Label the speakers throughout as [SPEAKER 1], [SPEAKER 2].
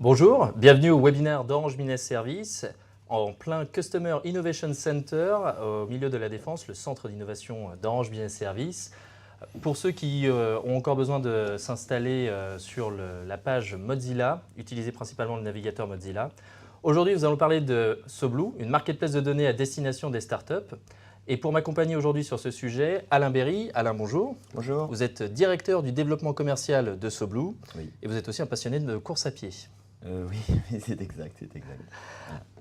[SPEAKER 1] Bonjour, bienvenue au webinaire d'Orange Business Services en plein Customer Innovation Center au milieu de la Défense, le centre d'innovation d'Orange Business Services. Pour ceux qui ont encore besoin de s'installer sur la page Mozilla, utilisez principalement le navigateur Mozilla. Aujourd'hui, nous allons parler de Soblou, une marketplace de données à destination des startups. Et pour m'accompagner aujourd'hui sur ce sujet, Alain Berry. Alain, bonjour.
[SPEAKER 2] Bonjour.
[SPEAKER 1] Vous êtes directeur du développement commercial de Soblou
[SPEAKER 2] Oui.
[SPEAKER 1] et vous êtes aussi un passionné de course à pied.
[SPEAKER 2] Oui, c'est exact, c'est exact.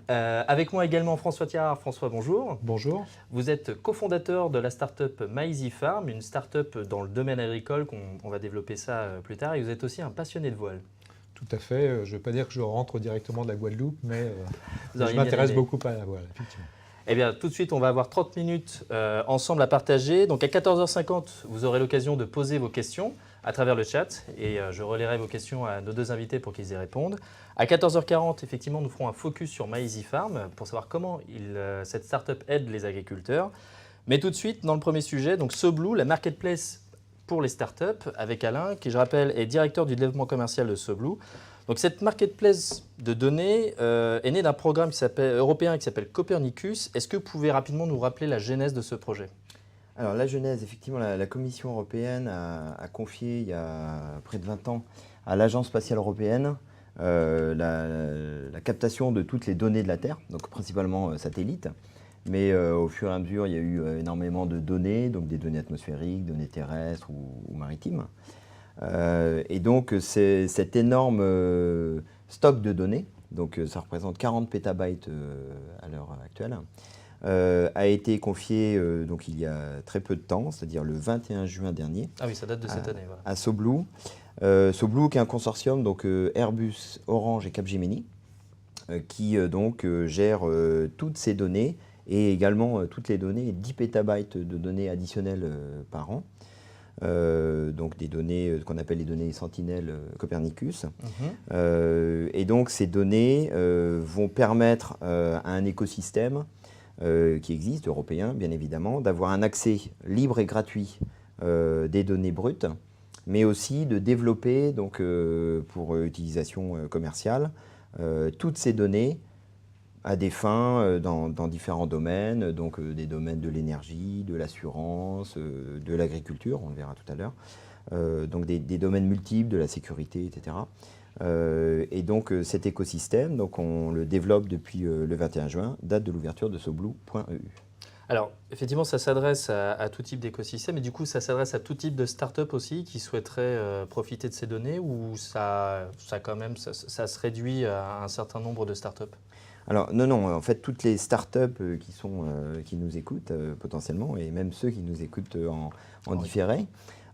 [SPEAKER 1] Avec moi également François Thierard. François, bonjour.
[SPEAKER 3] Bonjour.
[SPEAKER 1] Vous êtes cofondateur de la start-up MyEasyFarm, une start-up dans le domaine agricole, on va développer ça plus tard, et vous êtes aussi un passionné de voile.
[SPEAKER 3] Tout à fait. Je ne veux pas dire que je rentre directement de la Guadeloupe, mais
[SPEAKER 1] Vous
[SPEAKER 3] je
[SPEAKER 1] auriez bien
[SPEAKER 3] m'intéresse
[SPEAKER 1] aimé.
[SPEAKER 3] beaucoup à la voile, effectivement.
[SPEAKER 1] Eh bien, tout de suite, on va avoir 30 minutes ensemble à partager. Donc, à 14h50, vous aurez l'occasion de poser vos questions à travers le chat et je relayerai vos questions à nos deux invités pour qu'ils y répondent. À 14h40, effectivement, nous ferons un focus sur MyEasyFarm pour savoir comment cette startup aide les agriculteurs. Mais tout de suite, dans le premier sujet, donc Soblou, la marketplace pour les startups, avec Alain, qui, je rappelle, est directeur du développement commercial de Soblou. Donc cette marketplace de données est née d'un programme européen qui s'appelle Copernicus. Est-ce que vous pouvez rapidement nous rappeler la genèse de ce projet ?
[SPEAKER 2] Alors la genèse, effectivement, la Commission européenne a confié il y a près de 20 ans à l'Agence spatiale européenne la captation de toutes les données de la Terre, donc principalement satellites. Mais au fur et à mesure, il y a eu énormément de données, donc des données atmosphériques, données terrestres ou maritimes. Et donc cet énorme stock de données, donc ça représente 40 pétabytes à l'heure actuelle, a été confié donc il y a très peu de temps, c'est-à-dire le 21 juin dernier.
[SPEAKER 1] Ah oui, ça date de cette année. Voilà.
[SPEAKER 2] À Soblou. Soblou qui est un consortium, donc Airbus, Orange et Capgemini, qui donc gère toutes ces données et également toutes les données, 10 pétabytes de données additionnelles par an. Donc des données qu'on appelle les données Sentinelle Copernicus. Et donc ces données vont permettre à un écosystème qui existe, européen bien évidemment, d'avoir un accès libre et gratuit des données brutes, mais aussi de développer donc, pour utilisation commerciale toutes ces données à des fins dans différents domaines, donc des domaines de l'énergie, de l'assurance, de l'agriculture, on le verra tout à l'heure, donc des domaines multiples, de la sécurité, etc. Et donc cet écosystème, donc on le développe depuis le 21 juin, date de l'ouverture de soblou.eu.
[SPEAKER 1] Alors, effectivement, ça s'adresse à tout type d'écosystème et du coup, ça s'adresse à tout type de start-up aussi qui souhaiteraient profiter de ces données ou ça se réduit à un certain nombre de start-up ?
[SPEAKER 2] Alors non, en fait, toutes les startups qui nous écoutent potentiellement, et même ceux qui nous écoutent en différé,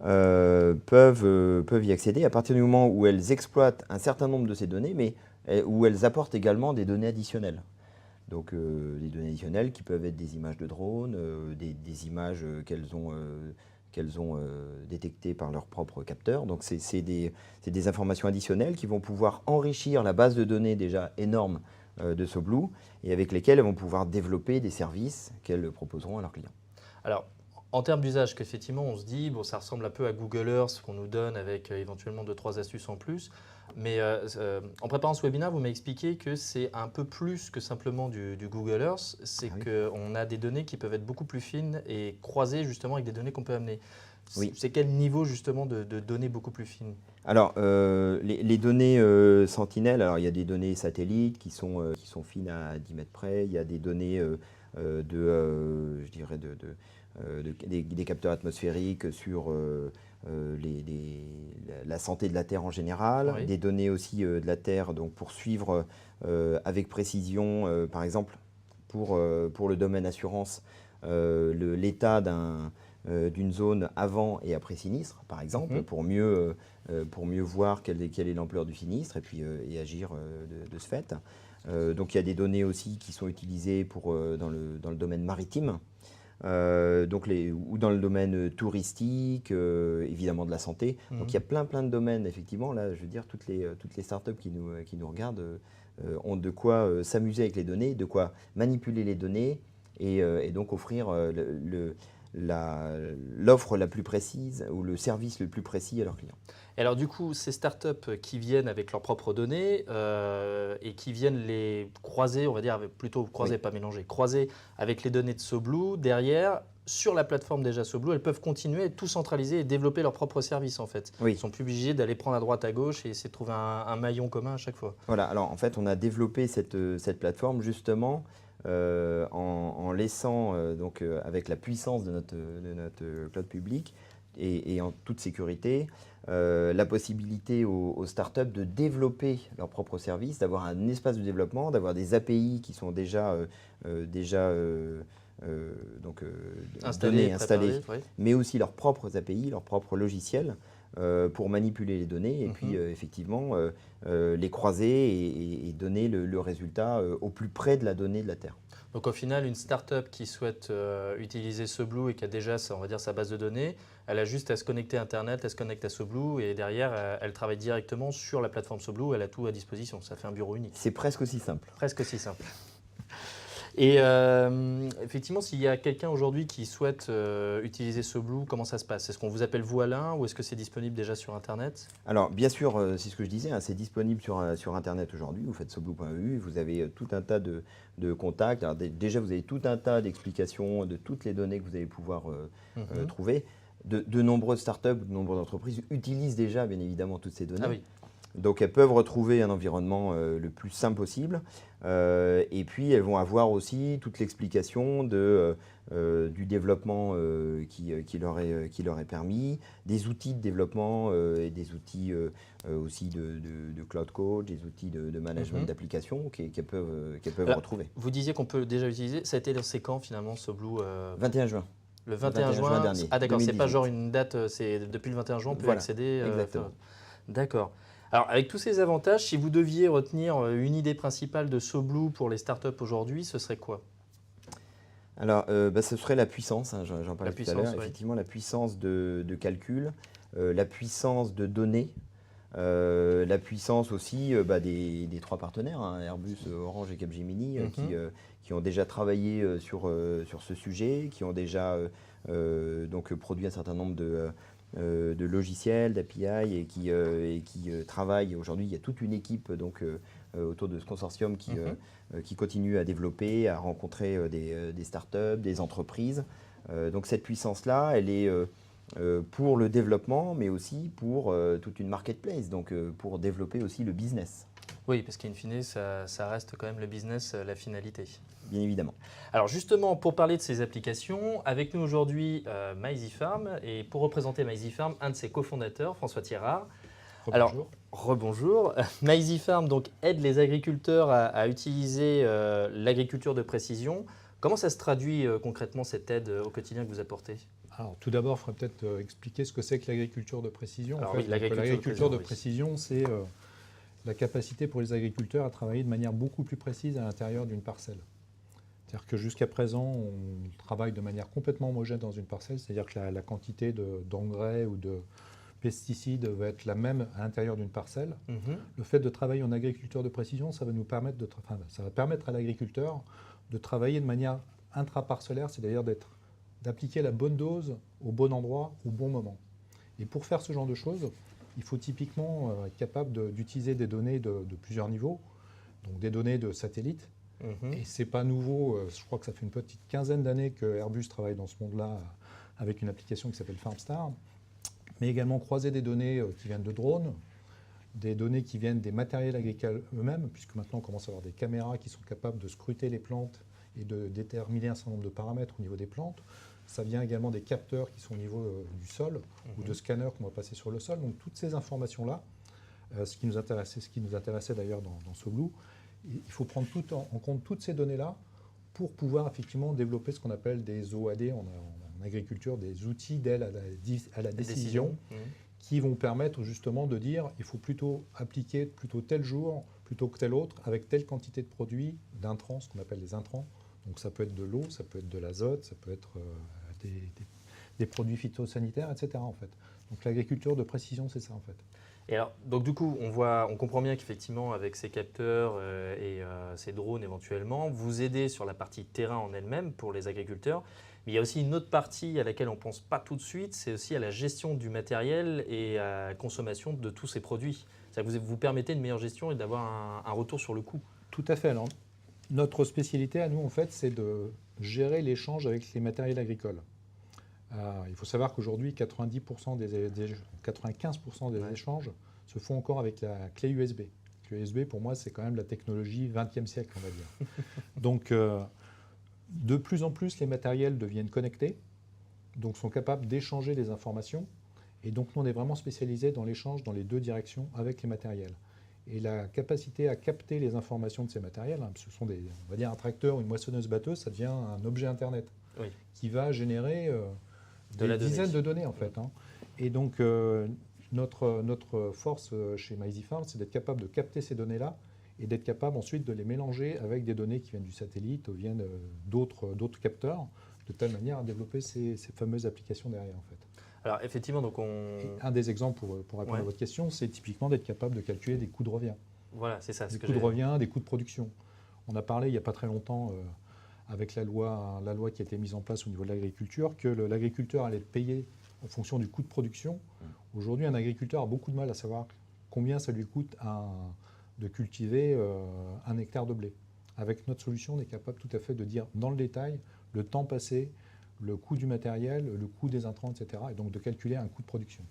[SPEAKER 2] peuvent y accéder à partir du moment où elles exploitent un certain nombre de ces données, mais où elles apportent également des données additionnelles. Donc des données additionnelles qui peuvent être des images de drones, des images qu'elles ont détectées par leur propre capteur. Donc c'est des informations additionnelles qui vont pouvoir enrichir la base de données déjà énorme de Soblou et avec lesquelles elles vont pouvoir développer des services qu'elles proposeront à leurs clients.
[SPEAKER 1] Alors, en termes d'usage, qu'effectivement, on se dit, bon, ça ressemble un peu à Google Earth qu'on nous donne avec éventuellement 2-3 astuces en plus. Mais en préparant ce webinaire, vous m'avez expliqué que c'est un peu plus que simplement du Google Earth. C'est qu'on a des données qui peuvent être beaucoup plus fines et croisées justement avec des données qu'on peut amener.
[SPEAKER 2] Oui.
[SPEAKER 1] C'est quel niveau justement de données beaucoup plus fines ?
[SPEAKER 2] Alors, les données Sentinelle, alors il y a des données satellites qui sont fines à 10 mètres près, il y a des données des capteurs atmosphériques sur la santé de la Terre en général,
[SPEAKER 1] Oui.
[SPEAKER 2] des données aussi de la Terre donc pour suivre avec précision, par exemple, pour le domaine assurance, l'état d'une zone avant et après sinistre, par exemple, pour mieux voir quelle est l'ampleur du sinistre et puis et agir de ce fait. Donc il y a des données aussi qui sont utilisées dans le domaine maritime, ou dans le domaine touristique, évidemment de la santé. Donc il y a plein de domaines, effectivement. Là, je veux dire, toutes les startups qui nous regardent ont de quoi s'amuser avec les données, de quoi manipuler les données et donc offrir l'offre la plus précise ou le service le plus précis à leurs clients.
[SPEAKER 1] Et alors du coup, ces startups qui viennent avec leurs propres données et qui viennent les croiser, on va dire plutôt croiser,
[SPEAKER 2] Oui.
[SPEAKER 1] pas mélanger, croiser avec les données de SoBlue, derrière, sur la plateforme déjà SoBlue, elles peuvent continuer, tout centraliser et développer leurs propres services en fait.
[SPEAKER 2] Oui.
[SPEAKER 1] Ils ne sont plus obligés d'aller prendre à droite à gauche et essayer de trouver un maillon commun à chaque fois.
[SPEAKER 2] Voilà, alors en fait, on a développé cette plateforme justement en laissant, avec la puissance de notre cloud public et en toute sécurité, la possibilité aux startups de développer leurs propres services, d'avoir un espace de développement, d'avoir des API qui sont déjà installés,
[SPEAKER 1] Oui.
[SPEAKER 2] mais aussi leurs propres API, leurs propres logiciels pour manipuler les données et puis effectivement les croiser et donner le résultat au plus près de la donnée de la Terre.
[SPEAKER 1] Donc au final, une startup qui souhaite utiliser SoBlue et qui a déjà, on va dire, sa base de données, elle a juste à se connecter à Internet, elle se connecte à SoBlue et derrière, elle travaille directement sur la plateforme SoBlue, elle a tout à disposition. Ça fait un bureau unique.
[SPEAKER 2] C'est presque aussi simple.
[SPEAKER 1] Presque aussi simple. Et effectivement, s'il y a quelqu'un aujourd'hui qui souhaite utiliser SoBlue, comment ça se passe? Est-ce qu'on vous appelle vous Alain ou est-ce que c'est disponible déjà sur Internet?
[SPEAKER 2] Alors bien sûr, c'est ce que je disais, hein, c'est disponible sur Internet aujourd'hui. Vous faites soblue.eu, vous avez tout un tas de contacts. Alors, déjà, vous avez tout un tas d'explications de toutes les données que vous allez pouvoir trouver. De nombreuses startups, de nombreuses entreprises utilisent déjà bien évidemment toutes ces données.
[SPEAKER 1] Ah oui.
[SPEAKER 2] Donc elles peuvent retrouver un environnement le plus simple possible et puis elles vont avoir aussi toute l'explication du développement qui leur est permis, des outils de développement et des outils aussi de cloud coach, des outils de management d'applications qu'elles peuvent
[SPEAKER 1] Alors,
[SPEAKER 2] retrouver.
[SPEAKER 1] Vous disiez qu'on peut déjà utiliser. Ça a été lancé quand finalement SoBlue
[SPEAKER 2] 21 juin.
[SPEAKER 1] Le 21 juin
[SPEAKER 2] dernier.
[SPEAKER 1] Ah d'accord, c'est pas
[SPEAKER 2] 2018.
[SPEAKER 1] genre une date, c'est depuis le 21 juin on peut
[SPEAKER 2] Voilà,
[SPEAKER 1] accéder.
[SPEAKER 2] exactement.
[SPEAKER 1] D'accord. Alors avec tous ces avantages, si vous deviez retenir une idée principale de SoBlue pour les startups aujourd'hui, ce serait quoi?
[SPEAKER 2] Alors, ce serait la puissance, hein, j'en parlais tout à l'heure,
[SPEAKER 1] oui.
[SPEAKER 2] effectivement, la puissance de calcul, la puissance de données, la puissance aussi des trois partenaires, hein, Airbus, Orange et Capgemini, qui ont déjà travaillé sur ce sujet, qui ont déjà produit un certain nombre de logiciels, d'API et qui travaillent. Aujourd'hui, il y a toute une équipe autour de ce consortium qui continue à développer, à rencontrer des startups, des entreprises. Donc cette puissance-là, elle est pour le développement, mais aussi pour toute une marketplace, donc pour développer aussi le business.
[SPEAKER 1] Oui, parce qu'in fine, ça reste quand même le business, la finalité.
[SPEAKER 2] Bien évidemment.
[SPEAKER 1] Alors justement, pour parler de ces applications, avec nous aujourd'hui MyEasyFarm, et pour représenter MyEasyFarm, un de ses cofondateurs, François Thierrard. Alors, rebonjour. MyEasyFarm donc, aide les agriculteurs à utiliser l'agriculture de précision. Comment ça se traduit concrètement cette aide au quotidien que vous apportez?
[SPEAKER 3] Alors, tout d'abord, il faudrait peut-être expliquer ce que c'est que l'agriculture de précision.
[SPEAKER 1] Alors,
[SPEAKER 3] en fait,
[SPEAKER 1] oui, l'agriculture de
[SPEAKER 3] précision, c'est la capacité pour les agriculteurs à travailler de manière beaucoup plus précise à l'intérieur d'une parcelle. C'est-à-dire que jusqu'à présent, on travaille de manière complètement homogène dans une parcelle, c'est-à-dire que la quantité d'engrais ou de pesticides va être la même à l'intérieur d'une parcelle. Le fait de travailler en agriculture de précision, ça va permettre à l'agriculteur de travailler de manière intraparcellaire, c'est-à-dire d'appliquer la bonne dose au bon endroit, au bon moment. Et pour faire ce genre de choses, il faut typiquement être capable d'utiliser des données de plusieurs niveaux, donc des données de satellites. Et ce n'est pas nouveau, je crois que ça fait une petite quinzaine d'années que Airbus travaille dans ce monde-là avec une application qui s'appelle FarmStar, mais également croiser des données qui viennent de drones, des données qui viennent des matériels agricoles eux-mêmes, puisque maintenant on commence à avoir des caméras qui sont capables de scruter les plantes et de déterminer un certain nombre de paramètres au niveau des plantes. Ça vient également des capteurs qui sont au niveau du sol ou de scanners qu'on va passer sur le sol. Donc toutes ces informations-là, ce qui nous intéressait d'ailleurs dans SoBlue, il faut prendre en compte toutes ces données-là pour pouvoir effectivement développer ce qu'on appelle des OAD en agriculture, des outils d'aide à la décision qui vont permettre justement de dire il faut plutôt appliquer tel jour plutôt que tel autre avec telle quantité de produits, d'intrants, ce qu'on appelle les intrants. Donc ça peut être de l'eau, ça peut être de l'azote, ça peut être des produits phytosanitaires, etc. en fait. Donc l'agriculture de précision, c'est ça en fait.
[SPEAKER 1] Et alors, donc du coup, on comprend bien qu'effectivement, avec ces capteurs et ces drones éventuellement, vous aidez sur la partie terrain en elle-même pour les agriculteurs. Mais il y a aussi une autre partie à laquelle on ne pense pas tout de suite, c'est aussi à la gestion du matériel et à la consommation de tous ces produits. C'est-à-dire que vous permettez une meilleure gestion et d'avoir un retour sur le coût.
[SPEAKER 3] Tout à fait. Alors, notre spécialité à nous, en fait, c'est de gérer l'échange avec les matériels agricoles. Il faut savoir qu'aujourd'hui, 95% des échanges se font encore avec la clé USB. La clé USB, pour moi, c'est quand même la technologie 20e siècle, on va dire. Donc, de plus en plus, les matériels deviennent connectés, donc sont capables d'échanger des informations. Et donc, nous, on est vraiment spécialisé dans l'échange dans les deux directions avec les matériels. Et la capacité à capter les informations de ces matériels, ce sont on va dire un tracteur ou une moissonneuse-batteuse, ça devient un objet Internet qui va générer des dizaines de données en fait. Et donc notre force chez MyEasyFarm, c'est d'être capable de capter ces données-là et d'être capable ensuite de les mélanger avec des données qui viennent du satellite ou viennent d'autres capteurs, de telle manière à développer ces fameuses applications derrière en fait.
[SPEAKER 1] Alors effectivement, donc
[SPEAKER 3] un des exemples pour répondre à votre question, c'est typiquement d'être capable de calculer des coûts de revient.
[SPEAKER 1] Voilà, c'est ça.
[SPEAKER 3] Des coûts de revient, des coûts de production. On a parlé il n'y a pas très longtemps avec la loi qui a été mise en place au niveau de l'agriculture, que l'agriculteur allait être payé en fonction du coût de production. Aujourd'hui, un agriculteur a beaucoup de mal à savoir combien ça lui coûte de cultiver 1 hectare de blé. Avec notre solution, on est capable tout à fait de dire dans le détail le temps passé, le coût du matériel, le coût des intrants, etc. Et donc de calculer un coût de production.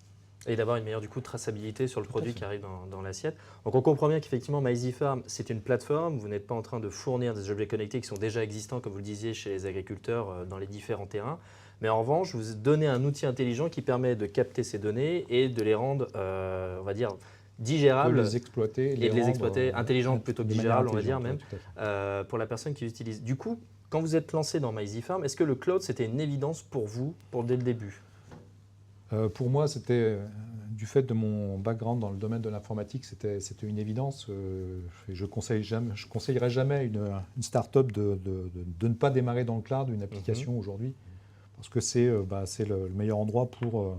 [SPEAKER 1] Et d'avoir une meilleure traçabilité sur le produit qui arrive dans l'assiette. Donc on comprend bien qu'effectivement MyEasyFarm, c'est une plateforme. Vous n'êtes pas en train de fournir des objets connectés qui sont déjà existants, comme vous le disiez, chez les agriculteurs dans les différents terrains. Mais en revanche, vous donnez un outil intelligent qui permet de capter ces données et de les rendre, on va dire, digérables.
[SPEAKER 3] De les exploiter.
[SPEAKER 1] Et de les exploiter intelligentes plutôt que digérables, on va dire même, pour la personne qui l'utilise. Du coup, quand vous êtes lancé dans MyEasyFarm, est-ce que le cloud, c'était une évidence pour vous dès le début ?
[SPEAKER 3] Pour moi, c'était du fait de mon background dans le domaine de l'informatique, c'était une évidence. Je conseillerais jamais une start-up de ne pas démarrer dans le cloud une application aujourd'hui, parce que c'est le meilleur endroit pour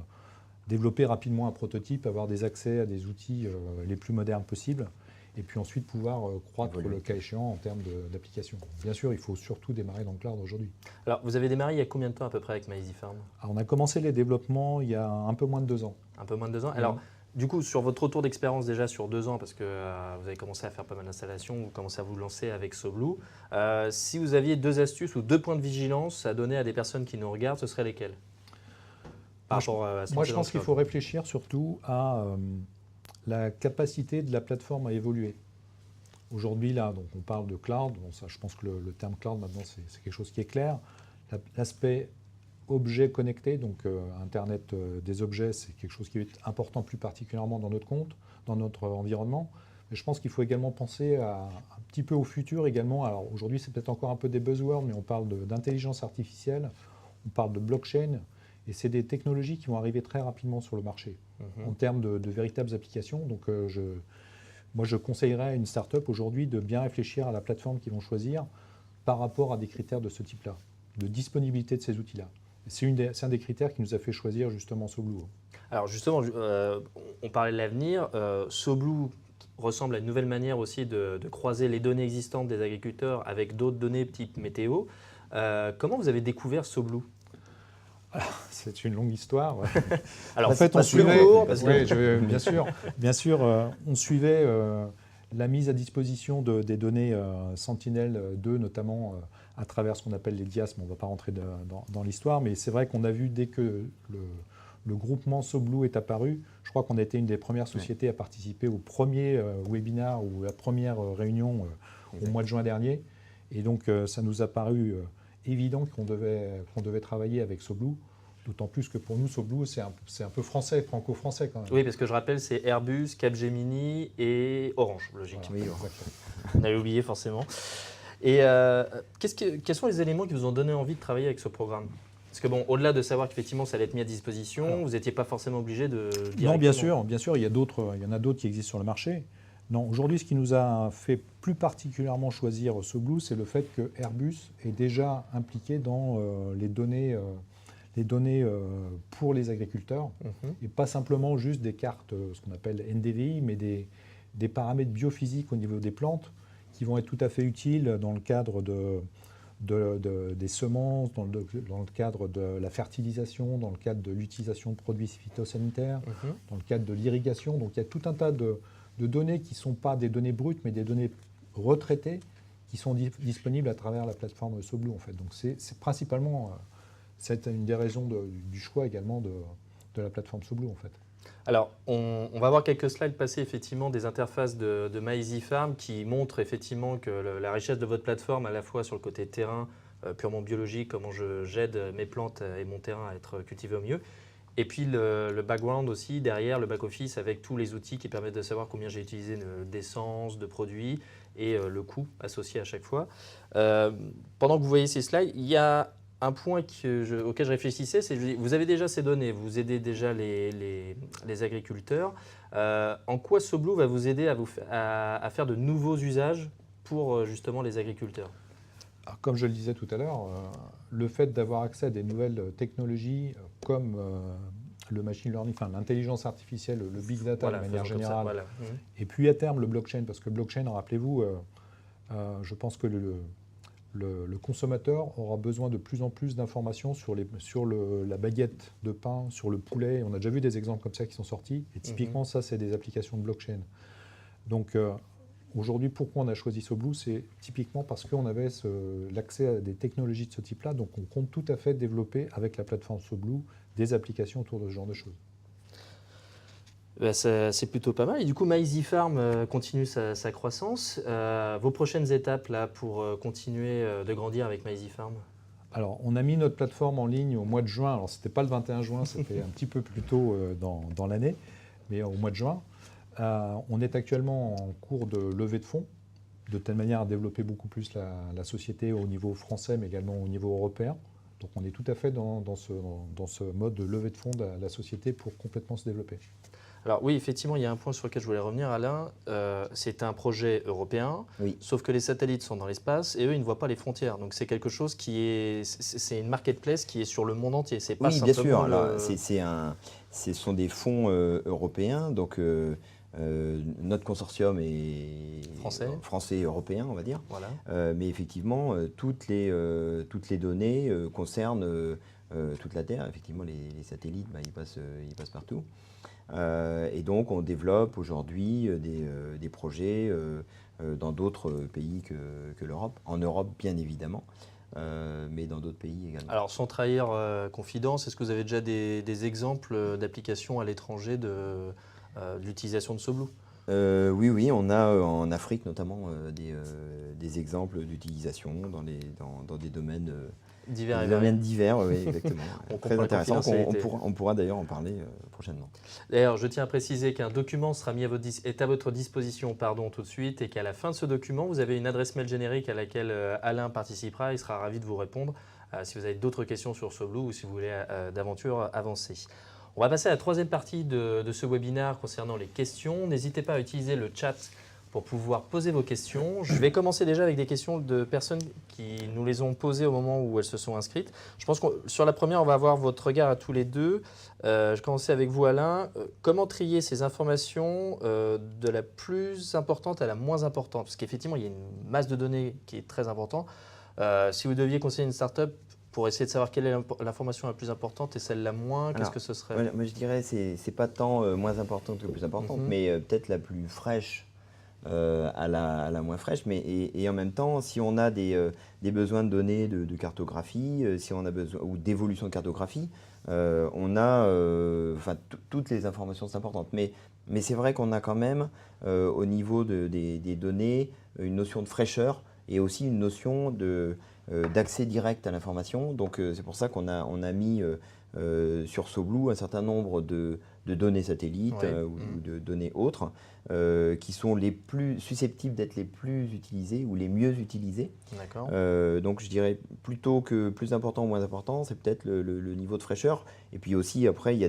[SPEAKER 3] développer rapidement un prototype, avoir des accès à des outils les plus modernes possibles, et puis ensuite pouvoir croître le cas échéant en termes d'application. Bien sûr, il faut surtout démarrer dans le cloud aujourd'hui.
[SPEAKER 1] Alors, vous avez démarré il y a combien de temps à peu près avec MyEasyFarm ?
[SPEAKER 3] On a commencé les développements il y a un peu moins de 2 ans.
[SPEAKER 1] Un peu moins de 2 ans. Alors, du coup, sur votre retour d'expérience déjà sur 2 ans, parce que vous avez commencé à faire pas mal d'installations, vous commencez à vous lancer avec SoBlue, si vous aviez 2 astuces ou 2 points de vigilance à donner à des personnes qui nous regardent, ce seraient lesquels ?
[SPEAKER 3] Moi, je pense qu'il faut réfléchir surtout à la capacité de la plateforme à évoluer. Aujourd'hui, là, donc on parle de cloud. Bon, ça, je pense que le terme cloud, maintenant, c'est quelque chose qui est clair. L'aspect objet connecté, donc Internet des objets, c'est quelque chose qui est important plus particulièrement dans notre environnement. Mais je pense qu'il faut également penser un petit peu au futur également. Alors aujourd'hui, c'est peut-être encore un peu des buzzwords, mais on parle d'intelligence artificielle, on parle de blockchain. Et c'est des technologies qui vont arriver très rapidement sur le marché en termes de véritables applications. Donc, moi, je conseillerais à une start-up aujourd'hui de bien réfléchir à la plateforme qu'ils vont choisir par rapport à des critères de ce type-là, de disponibilité de ces outils-là. C'est un des critères qui nous a fait choisir justement SoBlue.
[SPEAKER 1] Alors justement, on parlait de l'avenir. SoBlue ressemble à une nouvelle manière aussi de croiser les données existantes des agriculteurs avec d'autres données type météo. Comment vous avez découvert SoBlue ?
[SPEAKER 3] C'est une longue histoire.
[SPEAKER 1] Alors,
[SPEAKER 3] en fait,
[SPEAKER 1] on suivait,
[SPEAKER 3] bien sûr, on suivait la mise à disposition des données Sentinel-2, notamment à travers ce qu'on appelle les DIAS. On ne va pas rentrer dans l'histoire, mais c'est vrai qu'on a vu dès que le groupement SoBlue est apparu, je crois qu'on a été une des premières sociétés à participer au premier webinaire ou la première réunion au mois de juin dernier. Et donc, ça nous a paru évident qu'on devait travailler avec SoBlue, d'autant plus que pour nous, SoBlue, c'est un peu français, franco-français quand même.
[SPEAKER 1] Oui, parce que je rappelle, c'est Airbus, Capgemini et Orange, logiquement.
[SPEAKER 3] Voilà, oui, exactement.
[SPEAKER 1] On avait oublié forcément. Et quels sont les éléments qui vous ont donné envie de travailler avec ce programme ? Parce que bon, au-delà de savoir qu'effectivement ça allait être mis à disposition, vous n'étiez pas forcément obligé de
[SPEAKER 3] Non, bien sûr, il y en a d'autres qui existent sur le marché. Non, aujourd'hui, ce qui nous a fait plus particulièrement choisir SoBlue, c'est le fait que Airbus est déjà impliqué dans les données pour les agriculteurs, et pas simplement juste des cartes, ce qu'on appelle NDVI, mais des paramètres biophysiques au niveau des plantes qui vont être tout à fait utiles dans le cadre des semences, dans le cadre de la fertilisation, dans le cadre de l'utilisation de produits phytosanitaires, dans le cadre de l'irrigation. Donc il y a tout un tas de données qui ne sont pas des données brutes, mais des données retraitées qui sont disponibles à travers la plateforme SoBlue en fait. Donc c'est principalement c'est une des raisons du choix également de la plateforme SoBlue en fait.
[SPEAKER 1] Alors, on va voir quelques slides passer effectivement des interfaces de MyEasyFarm qui montrent effectivement que la richesse de votre plateforme, à la fois sur le côté terrain, purement biologique, comment j'aide mes plantes et mon terrain à être cultivé au mieux. Et puis le background aussi, derrière le back-office avec tous les outils qui permettent de savoir combien j'ai utilisé d'essence, de produits et le coût associé à chaque fois. Pendant que vous voyez ces slides, il y a un point auquel je réfléchissais, c'est que vous avez déjà ces données, vous aidez déjà les agriculteurs. En quoi SoBlue va vous aider à faire de nouveaux usages pour justement les agriculteurs?
[SPEAKER 3] Alors, comme je le disais tout à l'heure, le fait d'avoir accès à des nouvelles technologies comme le machine learning, enfin l'intelligence artificielle, le big data de manière générale,
[SPEAKER 1] voilà.
[SPEAKER 3] Et puis à terme le blockchain, parce que le blockchain, rappelez-vous, je pense que le consommateur aura besoin de plus en plus d'informations sur la baguette de pain, sur le poulet. On a déjà vu des exemples comme ça qui sont sortis. Et typiquement, ça, c'est des applications de blockchain. Donc, aujourd'hui, pourquoi on a choisi SoBlue? C'est typiquement parce qu'on avait l'accès à des technologies de ce type-là. Donc, on compte tout à fait développer avec la plateforme SoBlue des applications autour de ce genre de choses.
[SPEAKER 1] C'est plutôt pas mal. Et du coup, MyEasyFarm continue sa croissance. Vos prochaines étapes là, pour continuer de grandir avec MyEasyFarm?
[SPEAKER 3] Alors, on a mis notre plateforme en ligne au mois de juin. Alors, ce n'était pas le 21 juin, c'était un petit peu plus tôt dans l'année, mais au mois de juin. On est actuellement en cours de levée de fonds, de telle manière à développer beaucoup plus la société au niveau français, mais également au niveau européen. Donc, on est tout à fait dans ce mode de levée de fonds de la société pour complètement se développer.
[SPEAKER 1] Alors oui, effectivement, il y a un point sur lequel je voulais revenir, Alain. C'est un projet européen, sauf que les satellites sont dans l'espace et eux, ils ne voient pas les frontières. Donc c'est quelque chose c'est une marketplace qui est sur le monde entier. C'est pas
[SPEAKER 2] bien sûr.
[SPEAKER 1] simplement
[SPEAKER 2] Ce sont des fonds européens. Donc notre consortium est français et européen, on va dire.
[SPEAKER 1] Voilà.
[SPEAKER 2] Mais effectivement, toutes les données concernent toute la Terre. Effectivement, les satellites, ils passent partout. Et donc, on développe aujourd'hui des projets dans d'autres pays que l'Europe. En Europe, bien évidemment, mais dans d'autres pays également.
[SPEAKER 1] Alors, sans trahir confidence, est-ce que vous avez déjà des exemples d'applications à l'étranger de l'utilisation de SoBlue?
[SPEAKER 2] Oui, on a en Afrique notamment des exemples d'utilisation dans des domaines divers, oui, exactement. Très intéressant. On pourra d'ailleurs en parler prochainement.
[SPEAKER 1] D'ailleurs, je tiens à préciser qu'un document sera est à votre disposition tout de suite et qu'à la fin de ce document, vous avez une adresse mail générique à laquelle Alain participera. Il sera ravi de vous répondre si vous avez d'autres questions sur SoBlue ou si vous voulez d'aventure avancer. On va passer à la troisième partie de ce webinaire concernant les questions. N'hésitez pas à utiliser le chat pour pouvoir poser vos questions. Je vais commencer déjà avec des questions de personnes qui nous les ont posées au moment où elles se sont inscrites. Je pense que sur la première, on va avoir votre regard à tous les deux. Je vais commencer avec vous, Alain. Comment trier ces informations de la plus importante à la moins importante? Parce qu'effectivement, il y a une masse de données qui est très importante. Si vous deviez conseiller une start-up pour essayer de savoir quelle est l'information la plus importante et celle la moins, qu'est-ce que ce serait?
[SPEAKER 2] Moi, je dirais que ce n'est pas tant moins importante que plus importante, mais peut-être la plus fraîche à la moins fraîche. Et en même temps, si on a des besoins de données de cartographie, si on a besoin, ou d'évolution de cartographie, on a toutes les informations sont importantes. Mais c'est vrai qu'on a quand même au niveau des données une notion de fraîcheur et aussi une notion d'accès direct à l'information. Donc c'est pour ça qu'on a mis sur SoBlue un certain nombre de données satellites ou de données autres qui sont les plus susceptibles d'être les plus utilisées ou les mieux utilisées.
[SPEAKER 1] D'accord.
[SPEAKER 2] Donc je dirais plutôt que plus important ou moins important, c'est peut-être le niveau de fraîcheur. Et puis aussi après, il y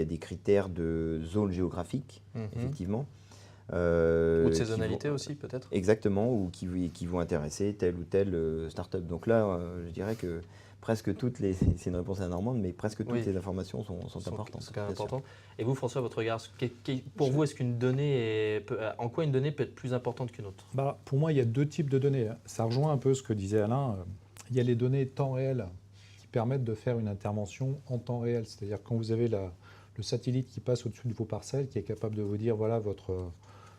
[SPEAKER 2] a des critères de zone géographique, effectivement.
[SPEAKER 1] Ou de saisonnalité aussi peut-être.
[SPEAKER 2] Exactement, ou qui vont intéresser telle ou telle start-up. Donc là, je dirais que presque toutes c'est une réponse à la normande, mais presque toutes les informations sont importantes.
[SPEAKER 1] C'est important. Et vous, François, votre regard, pour vous, est-ce qu'une donnée en quoi une donnée peut être plus importante qu'une autre?
[SPEAKER 3] Pour moi, il y a deux types de données. Ça rejoint un peu ce que disait Alain. il y a les données temps réel qui permettent de faire une intervention en temps réel. C'est-à-dire quand vous avez le satellite qui passe au-dessus de vos parcelles, qui est capable de vous dire, voilà, votre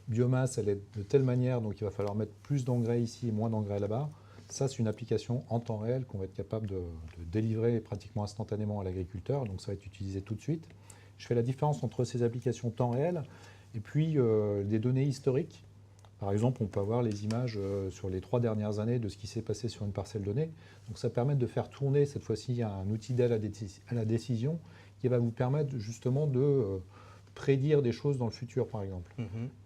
[SPEAKER 3] biomasse, elle est de telle manière, donc il va falloir mettre plus d'engrais ici et moins d'engrais là-bas. Ça, c'est une application en temps réel qu'on va être capable de délivrer pratiquement instantanément à l'agriculteur. Donc ça va être utilisé tout de suite. Je fais la différence entre ces applications temps réel et puis des données historiques. Par exemple, on peut avoir les images sur les 3 dernières années de ce qui s'est passé sur une parcelle donnée. Donc ça permet de faire tourner cette fois-ci un outil d'aide à la décision qui va vous permettre justement de prédire des choses dans le futur, par exemple.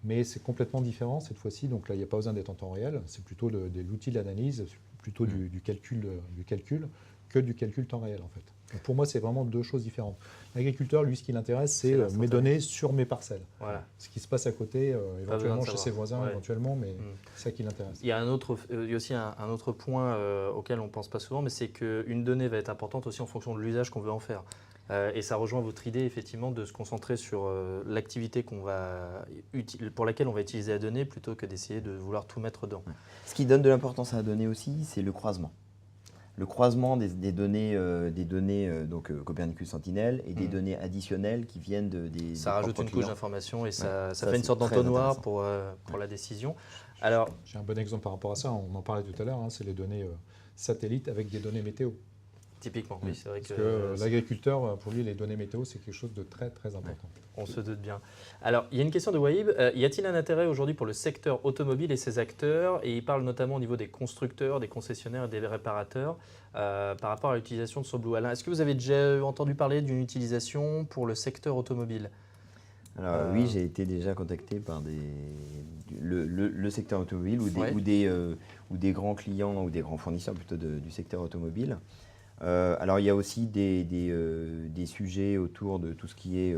[SPEAKER 3] Mais c'est complètement différent cette fois-ci. Donc là, il n'y a pas besoin d'être en temps réel. C'est plutôt de l'outil d'analyse, plutôt du calcul que du calcul temps réel, en fait. Donc pour moi, c'est vraiment 2 choses différentes. L'agriculteur, lui, ce qui l'intéresse, c'est mes données sur mes parcelles.
[SPEAKER 1] Voilà.
[SPEAKER 3] Ce qui se passe à côté, éventuellement chez ses voisins,
[SPEAKER 1] ouais.
[SPEAKER 3] éventuellement, mais c'est ça qui l'intéresse.
[SPEAKER 1] Il y a aussi un autre point auquel on ne pense pas souvent, mais c'est qu'une donnée va être importante aussi en fonction de l'usage qu'on veut en faire. Et ça rejoint votre idée, effectivement, de se concentrer sur l'activité pour laquelle on va utiliser la donnée plutôt que d'essayer de vouloir tout mettre dedans.
[SPEAKER 2] Ce qui donne de l'importance à la donnée aussi, c'est le croisement. Le croisement des données, donc Copernicus Sentinel et des données additionnelles qui viennent des
[SPEAKER 1] Ça rajoute une couche d'information et ça fait une sorte
[SPEAKER 2] très
[SPEAKER 1] d'entonnoir pour la décision. Alors,
[SPEAKER 3] j'ai un bon exemple par rapport à ça, on en parlait tout à l'heure, c'est les données satellites avec des données météo.
[SPEAKER 1] Typiquement, oui, c'est vrai
[SPEAKER 3] Parce que l'agriculteur, pour lui, les données météo, c'est quelque chose de très, très important.
[SPEAKER 1] On se doute bien. Alors, il y a une question de Wahib. Y a-t-il un intérêt aujourd'hui pour le secteur automobile et ses acteurs? Et il parle notamment au niveau des constructeurs, des concessionnaires et des réparateurs par rapport à l'utilisation de SoBlue. Alain, est-ce que vous avez déjà entendu parler d'une utilisation pour le secteur automobile?
[SPEAKER 2] Alors oui, j'ai été déjà contacté par le secteur automobile ou des grands clients ou des grands fournisseurs plutôt du secteur automobile. Alors il y a aussi des sujets autour de tout ce qui est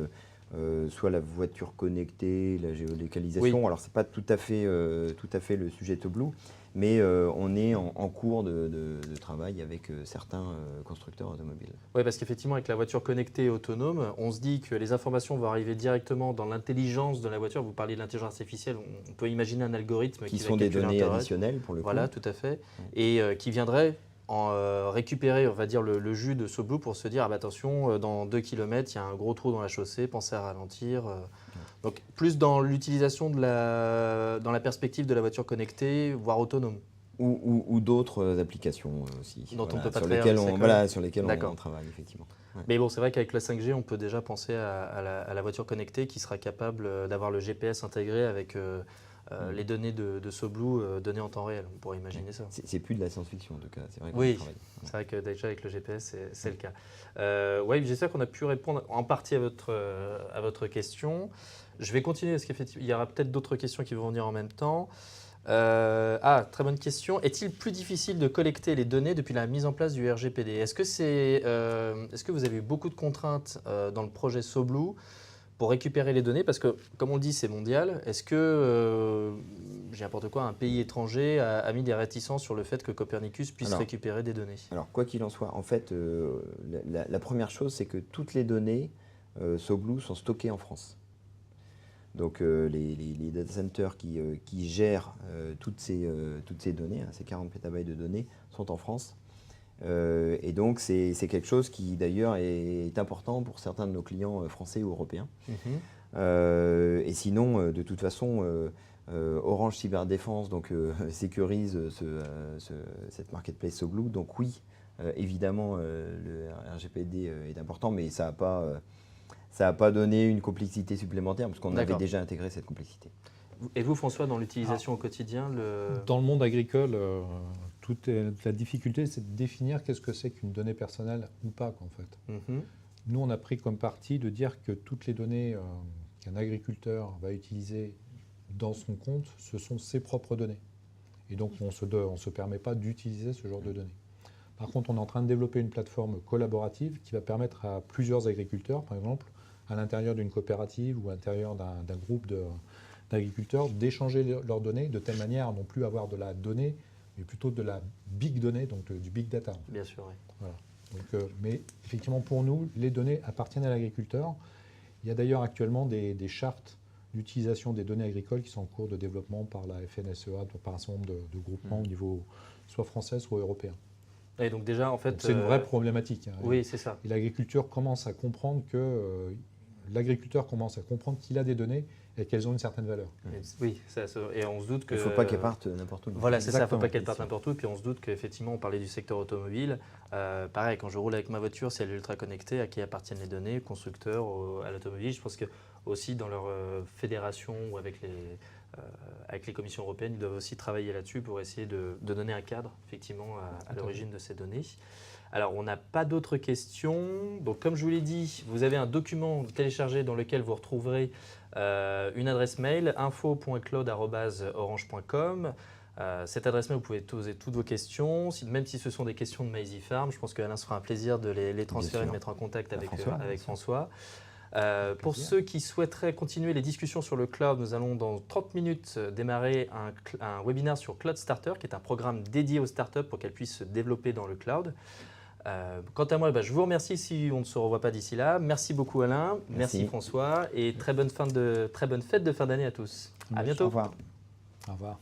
[SPEAKER 2] soit la voiture connectée, la géolocalisation.
[SPEAKER 1] Oui.
[SPEAKER 2] Alors c'est pas tout à fait le sujet SoBlue, mais on est en cours de travail avec certains constructeurs automobiles.
[SPEAKER 1] Oui, parce qu'effectivement, avec la voiture connectée et autonome, on se dit que les informations vont arriver directement dans l'intelligence de la voiture. Vous parliez de l'intelligence artificielle, on peut imaginer un algorithme qui
[SPEAKER 2] sont
[SPEAKER 1] va
[SPEAKER 2] des
[SPEAKER 1] calculer
[SPEAKER 2] données
[SPEAKER 1] l'intérêt.
[SPEAKER 2] additionnelles pour le coup.
[SPEAKER 1] Voilà, tout à fait. Et qui viendrait récupérer, on va dire, le jus de SoBlue pour se dire, ah bah attention, dans 2 km, il y a un gros trou dans la chaussée, pensez à ralentir. Donc plus dans l'utilisation dans la perspective de la voiture connectée, voire autonome.
[SPEAKER 2] Ou d'autres applications aussi.
[SPEAKER 1] Dont on peut pas
[SPEAKER 2] sur
[SPEAKER 1] travailler
[SPEAKER 2] lesquelles, sur lesquelles
[SPEAKER 1] D'accord.
[SPEAKER 2] on travaille, effectivement. Ouais.
[SPEAKER 1] Mais bon, c'est vrai qu'avec la 5G, on peut déjà penser à la voiture connectée qui sera capable d'avoir le GPS intégré avec les données de SoBlue données en temps réel. On pourrait imaginer ça.
[SPEAKER 2] C'est plus de la science-fiction en tout cas. C'est vrai
[SPEAKER 1] Oui,
[SPEAKER 2] travaille.
[SPEAKER 1] c'est vrai que déjà avec le GPS, c'est le cas. Ouais, j'espère qu'on a pu répondre en partie à votre question. Je vais continuer parce qu'il y aura peut-être d'autres questions qui vont venir en même temps. Très bonne question. Est-il plus difficile de collecter les données depuis la mise en place du RGPD? Est-ce que vous avez eu beaucoup de contraintes dans le projet SoBlue pour récupérer les données? Parce que, comme on le dit, c'est mondial. Est-ce que, j'ai n'importe quoi, un pays étranger a mis des réticences sur le fait que Copernicus puisse récupérer des données?
[SPEAKER 2] Alors, quoi qu'il en soit, en fait, la première chose, c'est que toutes les données SoBlue sont stockées en France. Donc, les data centers qui gèrent toutes ces données, ces 40 pétabytes de données, sont en France. Et donc, c'est quelque chose qui, d'ailleurs, est important pour certains de nos clients français ou européens. Et sinon, de toute façon, Orange Cyberdéfense sécurise cette marketplace SoBlue. Donc oui, évidemment, le RGPD est important, mais ça n'a pas donné une complexité supplémentaire, parce qu'on avait déjà intégré cette complexité.
[SPEAKER 1] Et vous, François, dans l'utilisation au quotidien
[SPEAKER 3] Dans le monde agricole, la difficulté, c'est de définir qu'est-ce que c'est qu'une donnée personnelle ou pas, en fait. Nous, on a pris comme parti de dire que toutes les données qu'un agriculteur va utiliser dans son compte, ce sont ses propres données. Et donc, on ne se permet pas d'utiliser ce genre de données. Par contre, on est en train de développer une plateforme collaborative qui va permettre à plusieurs agriculteurs, par exemple, à l'intérieur d'une coopérative ou à l'intérieur d'un groupe d'agriculteurs, d'échanger leurs données de telle manière à non plus avoir de la donnée, mais plutôt de la big donnée, donc du big data.
[SPEAKER 1] Bien sûr, oui.
[SPEAKER 3] Voilà. Donc, mais effectivement, pour nous, les données appartiennent à l'agriculteur. Il y a d'ailleurs actuellement des chartes d'utilisation des données agricoles qui sont en cours de développement par la FNSEA, par un certain nombre de groupements au niveau soit français, soit européen.
[SPEAKER 1] Et donc déjà, en fait...
[SPEAKER 3] C'est une vraie problématique. Hein.
[SPEAKER 1] Oui, c'est ça.
[SPEAKER 3] Et l'agriculture commence à comprendre l'agriculteur commence à comprendre qu'il a des données et qu'elles ont une certaine valeur.
[SPEAKER 1] Oui, et on se doute que...
[SPEAKER 2] Il ne faut pas qu'elles partent n'importe où.
[SPEAKER 1] Voilà, c'est ça, il ne faut
[SPEAKER 3] Exactement.
[SPEAKER 1] pas qu'elle parte n'importe où. Puis on se doute qu'effectivement, on parlait du secteur automobile. Pareil, quand je roule avec ma voiture, si elle est ultra connectée, à qui appartiennent les données, au constructeur, à l'automobile. Je pense que aussi dans leur fédération ou avec les commissions européennes, ils doivent aussi travailler là-dessus pour essayer de donner un cadre, effectivement, à l'origine de ces données. Alors, on n'a pas d'autres questions. Donc, comme je vous l'ai dit, vous avez un document téléchargé dans lequel vous retrouverez une adresse mail, info.claude@orange.com. Cette adresse mail, vous pouvez poser toutes vos questions, même si ce sont des questions de Maizy Farm. Je pense qu'Alain se fera un plaisir de les transférer, de mettre en contact avec François. Pour ceux qui souhaiteraient continuer les discussions sur le cloud, nous allons dans 30 minutes démarrer un webinaire sur Cloud Starter, qui est un programme dédié aux startups pour qu'elles puissent se développer dans le cloud. Quant à moi, je vous remercie si on ne se revoit pas d'ici là. Merci beaucoup Alain, merci François et très bonne fête de fin d'année à tous. À bientôt.
[SPEAKER 2] Au revoir.
[SPEAKER 3] Au revoir.